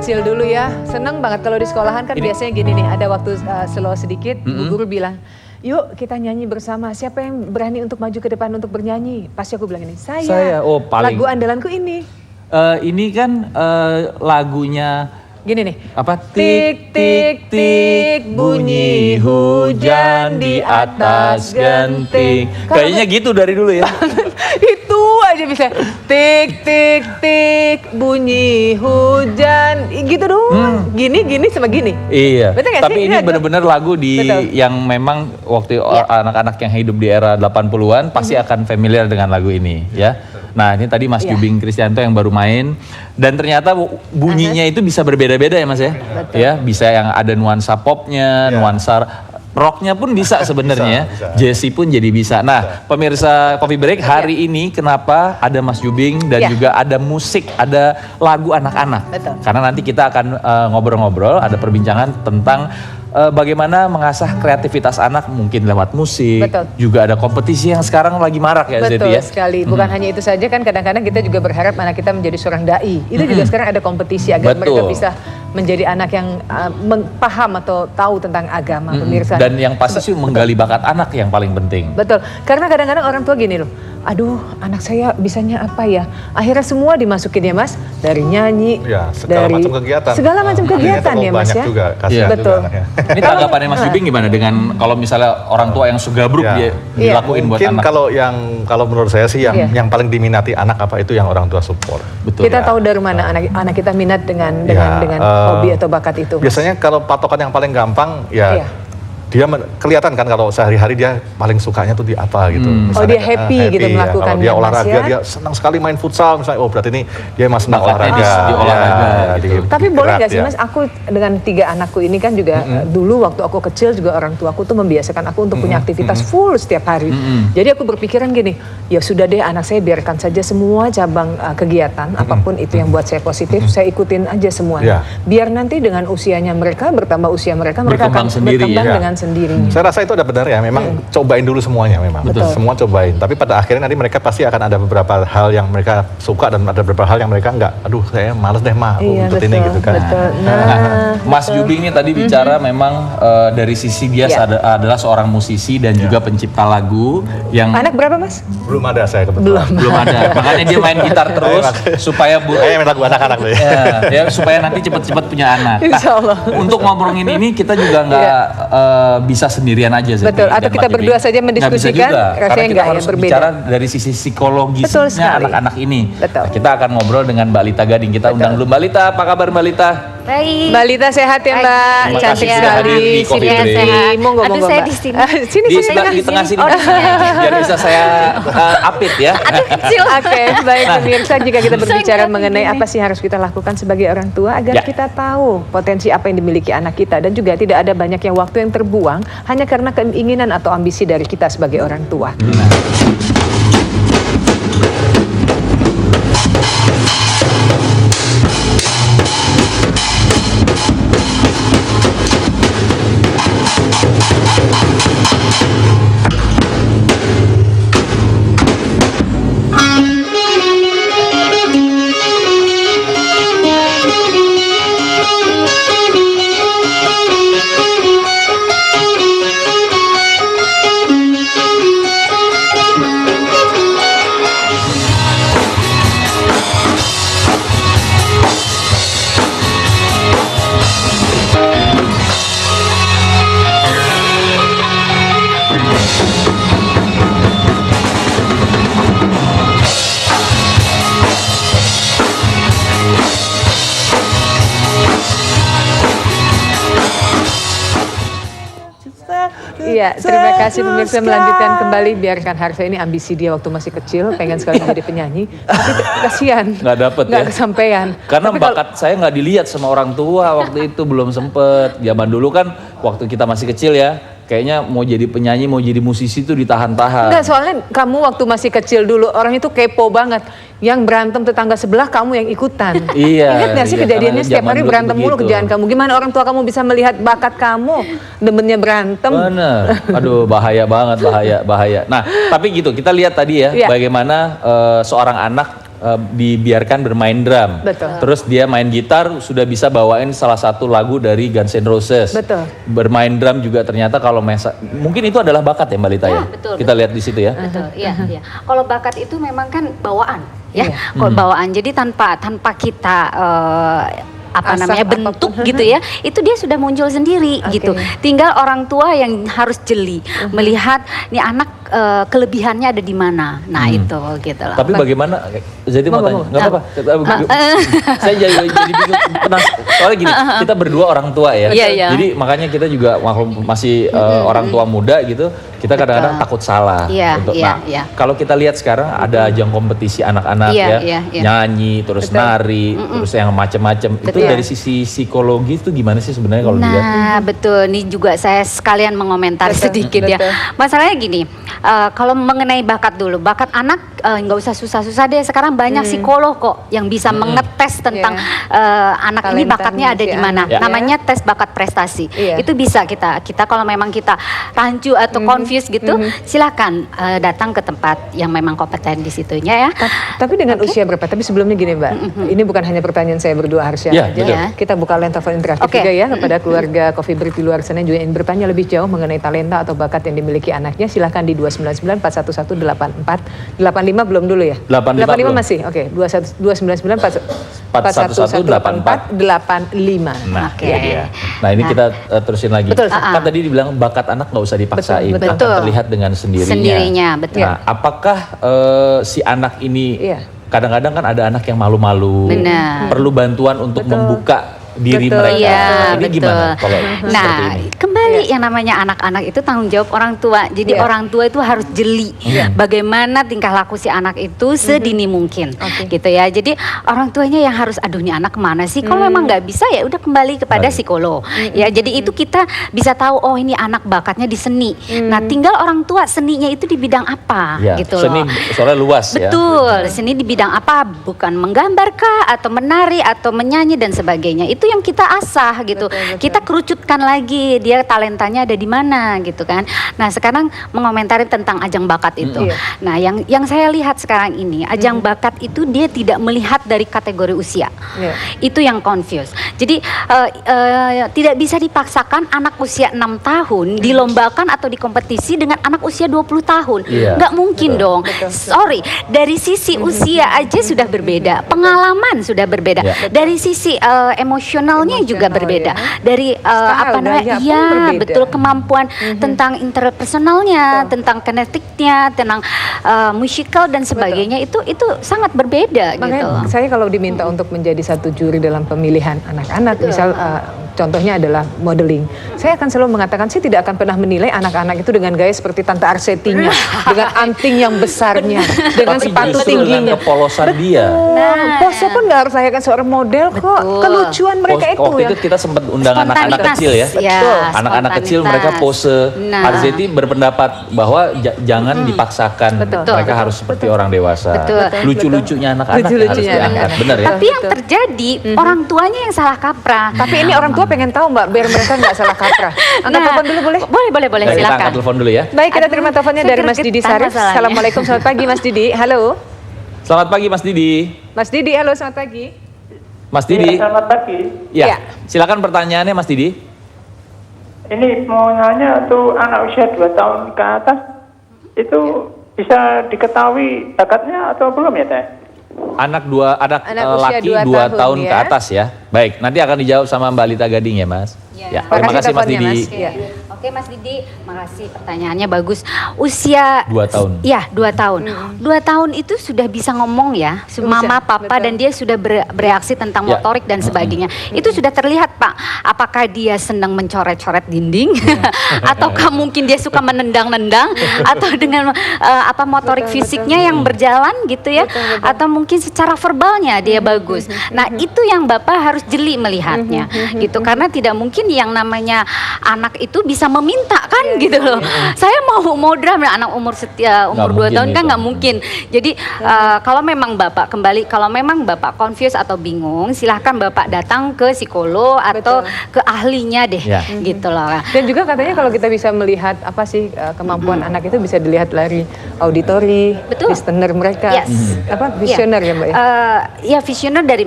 kecil dulu ya, seneng banget kalau di sekolahan kan biasanya gini nih, ada waktu slow sedikit, Bu Guru bilang, yuk kita nyanyi bersama, siapa yang berani untuk maju ke depan untuk bernyanyi? Pasti aku bilang ini, saya. Oh, paling. Lagu andalanku ini. Ini kan lagunya gini nih. Apa? Tik tik tik bunyi hujan di atas genting. Kayaknya gitu dari dulu ya. Itu aja bisa. Tik tik tik bunyi hujan gitu doang. Gini sama gini. Iya. Betul gak Tapi sih? ini benar-benar lagu yang memang waktu anak-anak yang hidup di era 80-an pasti akan familiar dengan lagu ini ya. Nah ini tadi Mas Jubing Kristianto yang baru main dan ternyata bunyinya itu bisa berbeda-beda ya Mas ya. Betul. Ya bisa yang ada nuansa popnya, nuansa rocknya pun bisa sebenarnya. Jazzy pun jadi bisa. Nah pemirsa Coffee Break hari ini kenapa ada Mas Jubing dan juga ada musik, ada lagu anak-anak. Karena nanti kita akan ngobrol-ngobrol, ada perbincangan tentang bagaimana mengasah kreativitas anak mungkin lewat musik. Betul. Juga ada kompetisi yang sekarang lagi marak ya Zeti ya. Betul sekali. Bukan hanya itu saja kan kadang-kadang kita juga berharap anak kita menjadi seorang dai. Itu juga sekarang ada kompetisi agar mereka bisa menjadi anak yang paham atau tahu tentang agama pemirsa. Dan yang pasti sih menggali bakat anak yang paling penting. Betul. Karena kadang-kadang orang tua gini loh. Aduh, anak saya bisanya apa ya? Akhirnya semua dimasukin ya Mas, dari nyanyi, segala macam kegiatan. Segala macam kegiatan ya Mas ya. Juga, betul. Juga ini tanggapannya Mas Jubing gimana dengan kalau misalnya orang tua yang sugabruk dia dilakuin buat anak? Mungkin kalau menurut saya sih yang paling diminati anak apa itu yang orang tua support. Betul. Kita tahu dari mana anak kita minat dengan hobi atau bakat itu. Mas. Biasanya kalau patokan yang paling gampang dia kelihatan kan kalau sehari-hari dia paling sukanya tuh di apa gitu. Misalnya, dia happy gitu melakukan. Kalau dia olahraga dia senang sekali main futsal misalnya. Oh berarti ini dia masih senang olahraga. Di olahraga. Tapi boleh nggak sih Mas? Aku dengan 3 anakku ini kan juga dulu waktu aku kecil juga orang tuaku tuh membiasakan aku untuk punya aktivitas full setiap hari. Jadi aku berpikiran gini, ya sudah deh anak saya biarkan saja semua cabang kegiatan apapun itu yang buat saya positif, saya ikutin aja semuanya. Biar nanti dengan usianya mereka bertambah usia mereka akan berkembang dengan sendirinya. Saya rasa itu ada benar ya, memang cobain dulu semuanya memang. Betul. Semua cobain, tapi pada akhirnya nanti mereka pasti akan ada beberapa hal yang mereka suka dan ada beberapa hal yang mereka enggak. Aduh, saya males deh mah untuk ini gitu kan. Mas Jubing ini tadi bicara memang dari sisi dia adalah seorang musisi dan juga pencipta lagu yang anak berapa Mas? Belum ada saya kebetulan. Belum ada. Makanya dia main gitar terus supaya main lagu anak-anak tuh ya supaya nanti cepet-cepet punya anak. Insya Allah. Untuk ngomongin ini kita juga nggak bisa sendirian aja. Betul, atau kita berdua saja mendiskusikan, rasanya kita harus bicara dari sisi psikologisnya anak-anak ini. Betul. Kita akan ngobrol dengan Mbak Lita Gading. Kita undang dulu Mbak Lita. Apa kabar Mbak Lita? Baik. Mbak Lita sehat ya Mbak, cantik sekali. Sini sehat. Monggo saya di sini. Di tengah sini. Biar bisa saya apit ya. Oke, baik pemirsa, jika kita berbicara mengenai apa sih harus kita lakukan sebagai orang tua agar kita tahu potensi apa yang dimiliki anak kita dan juga tidak ada banyaknya waktu yang terbuang hanya karena keinginan atau ambisi dari kita sebagai orang tua. Iya, terima kasih pemirsa, melanjutkan kembali. Biarkan Harvey ini ambisi dia waktu masih kecil, pengen sekali menjadi penyanyi, tapi kasihan nggak dapet nggak kesampaian. Karena bakat saya nggak dilihat sama orang tua waktu itu, belum sempet. Zaman dulu kan waktu kita masih kecil ya, kayaknya mau jadi penyanyi, mau jadi musisi tuh ditahan-tahan. Enggak, soalnya kamu waktu masih kecil dulu orang itu kepo banget. Yang berantem tetangga sebelah kamu yang ikutan. Iya. Ingat gak sih kejadiannya setiap hari berantem mulu kerjaan kamu? Gimana orang tua kamu bisa melihat bakat kamu demennya berantem? Bener. Aduh bahaya banget, bahaya. Nah tapi gitu kita lihat tadi ya bagaimana seorang anak dibiarkan bermain drum. Betul. Terus dia main gitar sudah bisa bawain salah satu lagu dari Guns N' Roses. Betul. Bermain drum juga ternyata kalau mungkin itu adalah bakat ya Mbak Lita ya. Betul, Kita lihat di situ ya. Betul, iya, iya. Kalau bakat itu memang kan bawaan, ya. Iya. Kalau bawaan, jadi tanpa kita Asah bentuk apapun. gitu ya, itu dia sudah muncul sendiri gitu. Tinggal orang tua yang harus jeli melihat nih anak kelebihannya ada di mana. Nah itu gitu lah. Tapi bagaimana? Jadi mau tanya, nggak apa-apa. Saya jadi bingung. Soalnya gini, kita berdua orang tua ya. Iya, iya. Jadi makanya kita juga masih orang tua muda gitu. Kita kadang-kadang takut salah. Iya, iya, Nah, iya. kalau kita lihat sekarang ada ajang kompetisi anak-anak Iya, ya, iya, iya. nyanyi, terus nari, terus yang macem-macem. Itu Betul. dari sisi psikologi itu gimana sih sebenarnya kalau dilihat? Nah betul, ini juga saya sekalian mengomentar sedikit ya. Masalahnya gini, kalau mengenai bakat dulu, bakat anak nggak usah susah-susah deh. Sekarang banyak psikolog kok yang bisa mengetes tentang anak ini Talenta bakatnya ada di manusia. mana. Ya. Namanya tes bakat prestasi. Iya. Itu bisa kita kalau memang kita rancu atau confused gitu, silakan datang ke tempat yang memang kompeten di situnya ya. Tapi dengan usia berapa? Tapi sebelumnya gini Mbak, ini bukan hanya pertanyaan saya berdua Harsha Ya, aja. betul. Kita buka line telepon interaktif Oke. juga ya kepada keluarga Coffee Break di luar sana yang juga ingin bertanya lebih jauh mengenai talenta atau bakat yang dimiliki anaknya. Silahkan di 299 411 84 85 belum dulu ya? 85 belum. masih. Oke, 299 411 84 85. Nah, Oke. itu dia. Nah, ini kita terusin lagi. Betul. Kan tadi dibilang bakat anak nggak usah dipaksain, Betul, akan betul. terlihat dengan sendirinya. Sendirinya, betul. Nah, apakah si anak ini Iya. kadang-kadang kan ada anak yang malu-malu, Benar. perlu bantuan untuk membuka diri Betul. mereka. Iya, Ini betul. gimana kalau Nah, seperti ini? kembali yang namanya anak-anak itu tanggung jawab orang tua. Jadi Iya. orang tua itu harus jeli bagaimana tingkah laku si anak itu sedini mungkin, gitu ya. Jadi orang tuanya yang harus, aduh nih anak kemana sih? Kalau memang nggak bisa ya udah kembali kepada psikolog. Ya, jadi itu kita bisa tahu oh ini anak bakatnya di seni. Nah, tinggal orang tua seninya itu di bidang apa, Ya, gitu seni loh. soalnya luas ya. Betul, seni di bidang apa? Bukan menggambar kah, atau menari, atau menyanyi dan sebagainya. Itu yang kita asah gitu. Betul. Kita kerucutkan lagi dia talentanya ada di mana gitu kan. Nah, sekarang mengomentari tentang ajang bakat itu. Iya. Nah, yang saya lihat sekarang ini, ajang bakat itu dia tidak melihat dari kategori usia. Iya. Itu yang confused. Jadi tidak bisa dipaksakan anak usia 6 tahun dilombakan atau dikompetisi dengan anak usia 20 tahun. Iya. Nggak mungkin dong. Sorry, dari sisi usia aja sudah berbeda, pengalaman sudah berbeda, Ya. dari sisi emosionalnya juga berbeda, dari Style, gaya pun berbeda. betul, kemampuan tentang interpersonalnya, tentang kinetiknya, tentang musikal dan sebagainya, itu sangat berbeda gitu. Makanya saya kalau diminta untuk menjadi satu juri dalam pemilihan anak-anak, misal contohnya adalah modeling, saya akan selalu mengatakan saya tidak akan pernah menilai anak-anak itu dengan gaya seperti Tante Arsetinya, dengan anting yang besarnya, dengan Tapi sepatu justru tingginya. dengan kepolosan dia. Nah. Pose pun nggak harus layakkan seorang model kok. Betul. Kelucuan mereka itu Waktu ya. itu kita sempat undang anak-anak Spontanitas. kecil ya. Ya, Anak-anak kecil mereka pose. Nah. Arzeti berpendapat bahwa jangan dipaksakan. Betul. Mereka harus seperti orang dewasa. Betul. Lucu-lucunya anak-anak yang harus Lucu-lucunya diangkat. anak-anak. Benar ya? Tapi yang terjadi orang tuanya yang salah kaprah. Tapi ini orang tua pengen tahu Mbak, biar mereka nggak salah kaprah. Angkat telepon dulu boleh? Boleh, Baik, kita silakan. angkat telepon dulu ya. Baik, kita Aduh, terima teleponnya saya dari Mas Didi gregetan Sarif. masalahnya. Assalamualaikum, selamat pagi Mas Didi. Halo. Selamat pagi Mas Didi. Mas Didi, halo selamat pagi. Mas Didi. Selamat pagi. Ya, Ya. silakan pertanyaannya Mas Didi. Ini mau nanya tuh anak usia 2 tahun ke atas itu bisa diketahui bakatnya atau belum ya Teh? Anak Anak usia laki 2 2 tahun tahun ya. ke atas ya. Baik, nanti akan dijawab sama Mbak Lita Gading ya Mas. Ya. Terima Makasih kasih Mas teleponnya, Didi. Mas. Iya. Oke Mas Didi, makasih pertanyaannya bagus. Usia 2 tahun. Ya, 2 tahun. 2 tahun itu sudah bisa ngomong ya, mama, papa, betul. dan dia sudah bereaksi tentang Ya. motorik dan sebagainya. Itu sudah terlihat Pak. Apakah dia senang mencoret-coret dinding, ataukah mungkin dia suka menendang-nendang, atau dengan motorik fisiknya yang berjalan gitu ya, atau mungkin secara verbalnya dia bagus. Nah itu yang Bapak harus jeli melihatnya, gitu. Karena tidak mungkin yang namanya anak itu bisa meminta kan gitu loh. Saya mau drum, anak umur 2 tahun kan nggak mungkin. Jadi kalau memang Bapak kalau memang Bapak confused atau bingung, silahkan Bapak datang ke psikolog atau ke ahlinya deh, gitu loh. Dan juga katanya kalau kita bisa melihat apa sih kemampuan anak itu bisa dilihat dari auditori, listener mereka, apa visioner ya Mbak ya? Ya visioner dari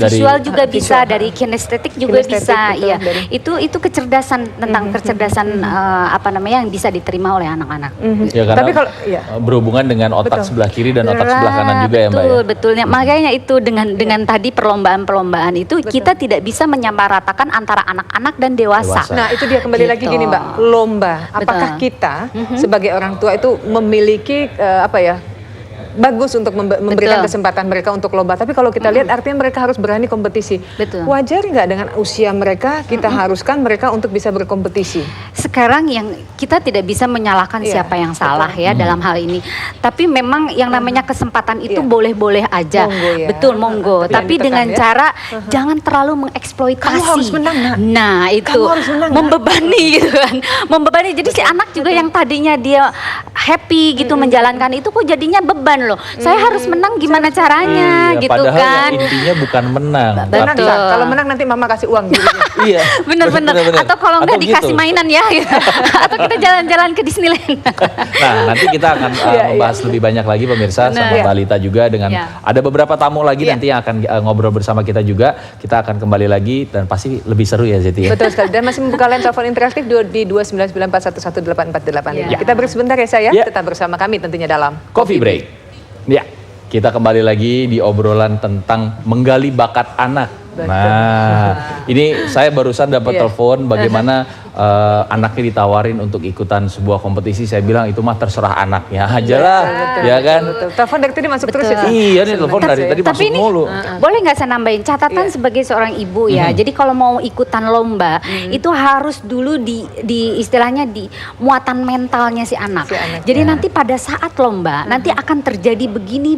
visual juga bisa, dari kinestetik juga bisa, ya. Itu kecerdasan tentang kecerdasan apa namanya yang bisa diterima oleh anak-anak. Ya, karena tapi kalau berhubungan dengan otak sebelah kiri dan otak sebelah kanan juga ya Mbak. Betulnya. Makanya itu dengan tadi perlombaan itu kita tidak bisa menyamaratakan antara anak-anak dan dewasa. Nah itu dia kembali lagi gini Mbak, lomba. Apakah kita sebagai orang tua itu memiliki apa ya? Bagus untuk memberikan kesempatan mereka untuk lomba. Tapi kalau kita lihat artinya mereka harus berani kompetisi. Wajar nggak dengan usia mereka kita haruskan mereka untuk bisa berkompetisi? Sekarang yang kita tidak bisa menyalahkan siapa yang salah ya dalam hal ini. Tapi memang yang namanya kesempatan itu boleh-boleh aja. Monggo. Tapi dengan cara jangan terlalu mengeksploitasi. Kamu harus menang, Nak. Nah itu membebani gitu kan. Membebani. Jadi si anak juga yang tadinya dia happy gitu menjalankan itu kok jadinya beban loh. Saya harus menang gimana caranya gitu padahal kan. Yang intinya bukan menang. Betul. Kalau menang nanti mama kasih uang gitu. Iya. Bener-bener. Atau kalau enggak dikasih mainan ya. Atau kita jalan-jalan ke Disneyland. Nah nanti kita akan membahas lebih banyak lagi pemirsa sama Mbak Lita juga dengan ada beberapa tamu lagi nanti yang akan ngobrol bersama kita juga. Kita akan kembali lagi dan pasti lebih seru ya Zeti ya. Betul sekali. Dan masih membuka line telepon interaktif di 299411848. Kita beri sebentar ya saya. Tetap bersama kami tentunya dalam Coffee Break. Ya, kita kembali lagi di obrolan tentang menggali bakat anak. Nah, ini saya barusan dapat telepon bagaimana anaknya ditawarin untuk ikutan sebuah kompetisi. Saya bilang itu mah terserah anaknya aja lah, ya kan? Telepon dari tadi masuk terus ya? Iya nih telepon dari tadi masuk mulu. Boleh nggak saya nambahin catatan sebagai seorang ibu ya? Jadi kalau mau ikutan lomba itu harus dulu di istilahnya di muatan mentalnya si anak. Jadi nanti pada saat lomba nanti akan terjadi begini.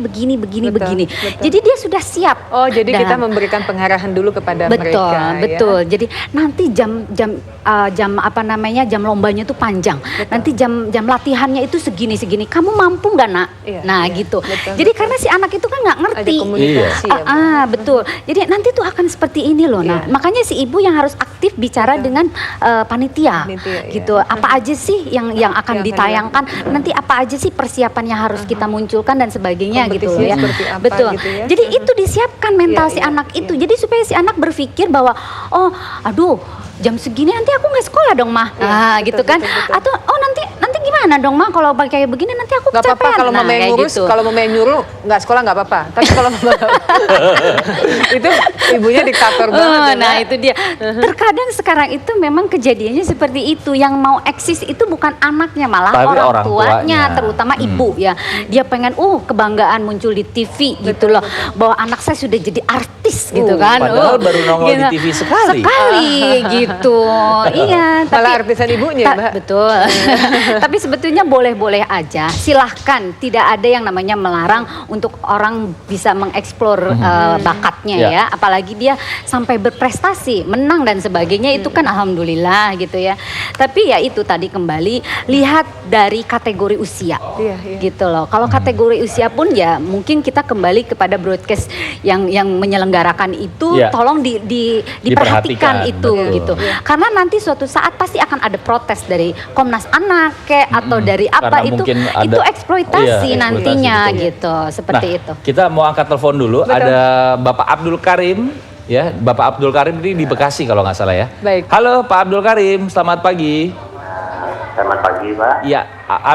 Jadi dia sudah siap. Oh, jadi kita memberikan pengarahan dulu kepada mereka. Betul. Jadi nanti jam apa namanya jam lombanya itu panjang. Nanti jam latihannya itu segini. Kamu mampu nggak nak? Gitu. Jadi karena si anak itu kan nggak ngerti. Ada komunikasi. Betul. Jadi nanti tuh akan seperti ini loh. Nah, makanya si ibu yang harus aktif bicara dengan panitia gitu. Apa aja sih yang akan ditayangkan? Nanti apa aja sih persiapan yang harus kita munculkan dan sebagainya gitu ya. Betul. Gitu ya. Jadi itu disiapkan mental si anak itu. Jadi supaya si anak berpikir bahwa jam segini nanti aku nggak sekolah dong mah, gitu kan? Atau nanti gimana dong mah kalau kayak begini nanti aku kecapean. Gak apa-apa kalau mama yang ngurus, kalau mama yang nyuruh nggak sekolah nggak apa-apa. Tapi kalau mama itu ibunya diktator banget. Nah itu dia. Terkadang sekarang itu memang kejadiannya seperti itu. Yang mau eksis itu bukan anaknya malah orang tuanya, terutama ibu ya. Dia pengen kebanggaan muncul di TV gitu loh, bahwa anak saya sudah jadi artis gitu kan. Padahal baru nongol di TV sekali gitu. Iya. Malah artisan ibunya Mbak. Betul. Tapi sebetulnya boleh-boleh aja. Silahkan. Tidak ada yang namanya melarang untuk orang bisa mengeksplor bakatnya ya. Apalagi dia sampai berprestasi, menang dan sebagainya itu kan alhamdulillah gitu ya. Tapi ya itu tadi kembali lihat dari kategori usia. Gitu loh. Kalau kategori usia pun ya mungkin kita kembali kepada broadcast yang menyelenggarakan itu tolong diperhatikan itu gitu. Karena nanti suatu saat pasti akan ada protes dari Komnas Anak atau dari apa itu eksploitasi nantinya gitu seperti itu. Kita mau angkat telepon dulu. Ada Bapak Abdul Karim ya, Bapak Abdul Karim ini di Bekasi kalau nggak salah ya. Baik. Halo Pak Abdul Karim, selamat pagi. Selamat pagi Pak. Iya,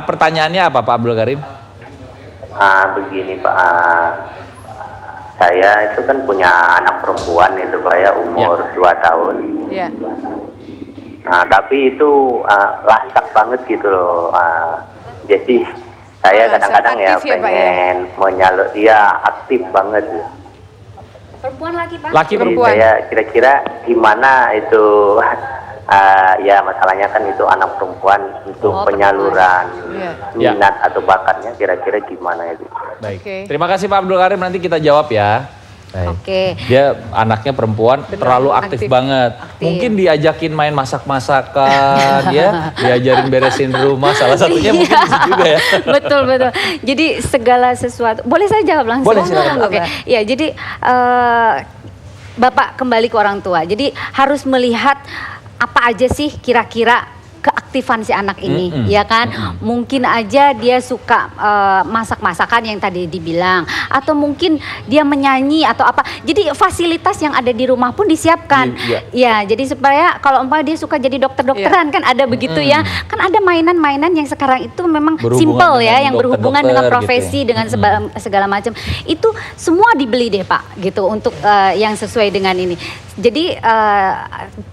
pertanyaannya apa Pak Abdul Karim? Begini Pak, saya itu kan punya anak perempuan itu Pak ya, umur 2 tahun. Iya. Nah tapi itu lasak banget gitu loh. Jadi saya kadang-kadang ya pengen menyalur, dia aktif banget. Perempuan lagi Pak? Laki Jadi perempuan. saya kira-kira gimana itu ya masalahnya kan itu anak perempuan untuk penyaluran minat atau bakatnya kira-kira gimana itu. Baik. Terima kasih Pak Abdul Karim, nanti kita jawab ya. Oke. Dia anaknya perempuan, terlalu aktif banget. Mungkin diajakin main masak-masakan, ya, diajarin beresin rumah. Salah satunya mungkin itu juga ya. Betul. Jadi segala sesuatu. Boleh saya jawab langsung? Boleh, silakan. Oke. Ya, jadi Bapak kembali ke orang tua. Jadi harus melihat apa aja sih kira-kira keaktifan si anak ini, ya kan? Mungkin aja dia suka masak-masakan yang tadi dibilang, atau mungkin dia menyanyi atau apa. Jadi fasilitas yang ada di rumah pun disiapkan. Ya, jadi supaya kalau umpamanya dia suka jadi dokter-dokteran kan ada begitu ya. Kan ada mainan-mainan yang sekarang itu memang simple ya, yang berhubungan dengan profesi, gitu, dengan segala macam. Itu semua dibeli deh Pak, gitu, untuk yang sesuai dengan ini. Jadi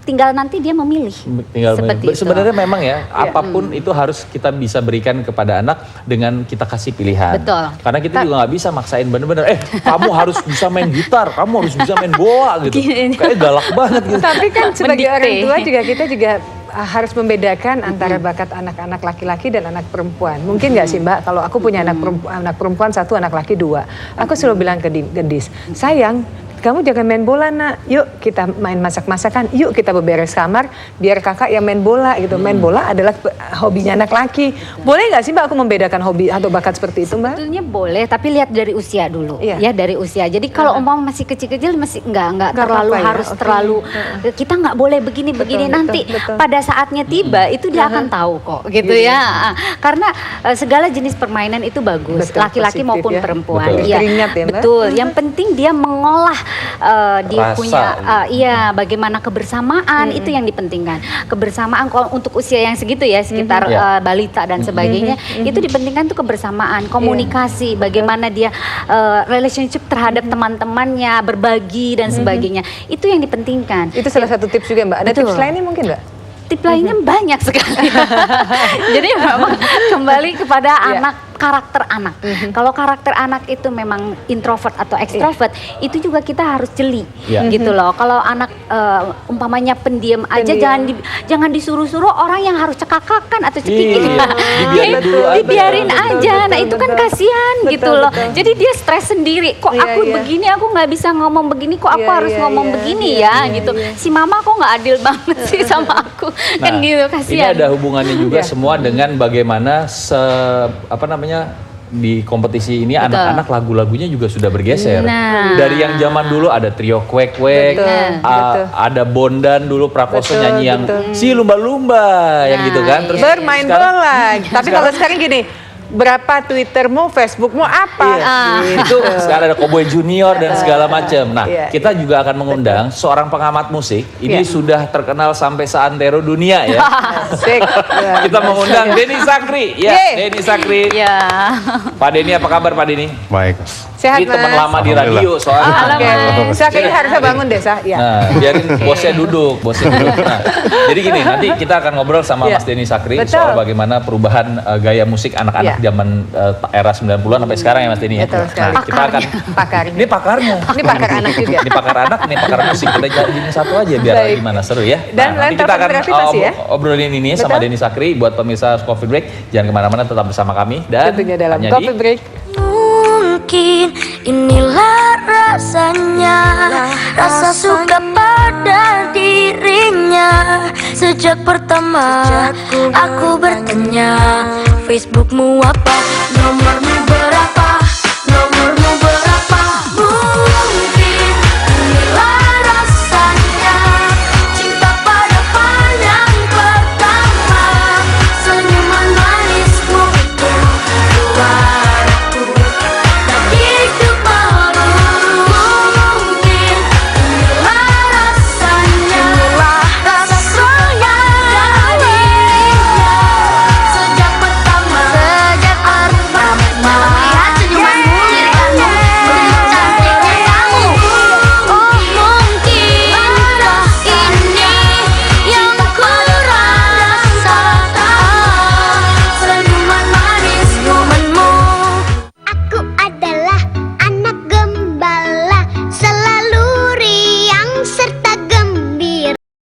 tinggal nanti dia memilih. Seperti itu. Sebenarnya memang ya, apapun itu harus kita bisa berikan kepada anak dengan kita kasih pilihan. Betul. Karena kita juga nggak bisa maksain bener-bener, kamu harus bisa main gitar, kamu harus bisa main bola gitu. Kayaknya galak banget gitu. Tapi kan sebagai orang tua kita juga harus membedakan antara bakat anak-anak laki-laki dan anak perempuan. Mungkin nggak sih Mbak, kalau aku punya anak perempuan 1, anak laki 2. Aku selalu bilang ke Gendis, sayang, kamu jangan main bola nak, yuk kita main masak-masakan, yuk kita beberes kamar, biar kakak yang main bola gitu. Main bola adalah hobinya anak laki. Boleh nggak sih Mbak aku membedakan hobi atau bakat seperti itu Mbak? Sebetulnya boleh, tapi lihat dari usia dulu, ya dari usia. Jadi kalau umpama masih kecil-kecil masih nggak terlalu harus terlalu kita nggak boleh begini nanti pada saatnya tiba itu dia akan tahu kok, gitu ya. Karena segala jenis permainan itu bagus, laki-laki maupun perempuan. Iya, betul. Yang penting dia mengolah dia punya bagaimana kebersamaan, itu yang dipentingkan. Kebersamaan kalau untuk usia yang segitu ya, sekitar balita dan sebagainya, itu dipentingkan tuh kebersamaan, komunikasi, bagaimana dia relationship terhadap teman-temannya, berbagi dan sebagainya. Itu yang dipentingkan. Itu salah satu tips juga Mbak. Ada tips lainnya mungkin Mbak? Tips lainnya banyak sekali. Jadi memang kembali kepada karakter anak. Kalau karakter anak itu memang introvert atau ekstrovert, itu juga kita harus jeli, gitu loh. Kalau anak umpamanya pendiam aja, jangan disuruh-suruh orang yang harus cekakakan atau cekik. Dibiarin aja. Nah itu kan kasihan gitu loh. Jadi dia stres sendiri. Kok aku begini, aku nggak bisa ngomong begini. Kok aku harus ngomong begini ya, gitu. Si mama kok nggak adil banget sih sama aku. Kan gitu, kasihan. Ini ada hubungannya juga semua dengan bagaimana di kompetisi ini anak-anak lagu-lagunya juga sudah bergeser. Dari yang zaman dulu ada trio Kwek-Kwek, ada Bondan dulu Prakoso nyanyi yang si lumba-lumba yang gitu kan. Terus bermain bola. Tapi kalau sekarang gini, berapa Twittermu, Facebookmu apa? Itu sekarang ada Cowboy Junior dan segala macam. Nah, kita juga akan mengundang seorang pengamat musik. Ini sudah terkenal sampai seantero dunia ya. Kita mengundang Denny Sakri. Denny Sakri. Pak Denny, apa kabar Pak Denny? Baik. Sehat Ini teman lama di radio soalnya. Saya kayaknya harusnya bangun deh, Nah, biarin bosnya duduk. Nah, jadi gini, nanti kita akan ngobrol sama Mas Denny Sakri soal bagaimana perubahan gaya musik anak-anak zaman era 90-an sampai sekarang ya Mas Denny ya. Nah, kita akan ini pakarnya. Ini pakar anak juga. Ini pakar anak, ini pakar musik. Kita jadiin satu aja biar gimana seru ya. Dan nanti kita akan obrolin ini sama Denny Sakri. Buat pemirsa Coffee Break, jangan kemana-mana, tetap bersama kami. Dan tentunya dalam Coffee Break. Mungkin inilah rasanya, rasa suka pada dirinya. Sejak pertama aku bertanya, Facebookmu apa, nomor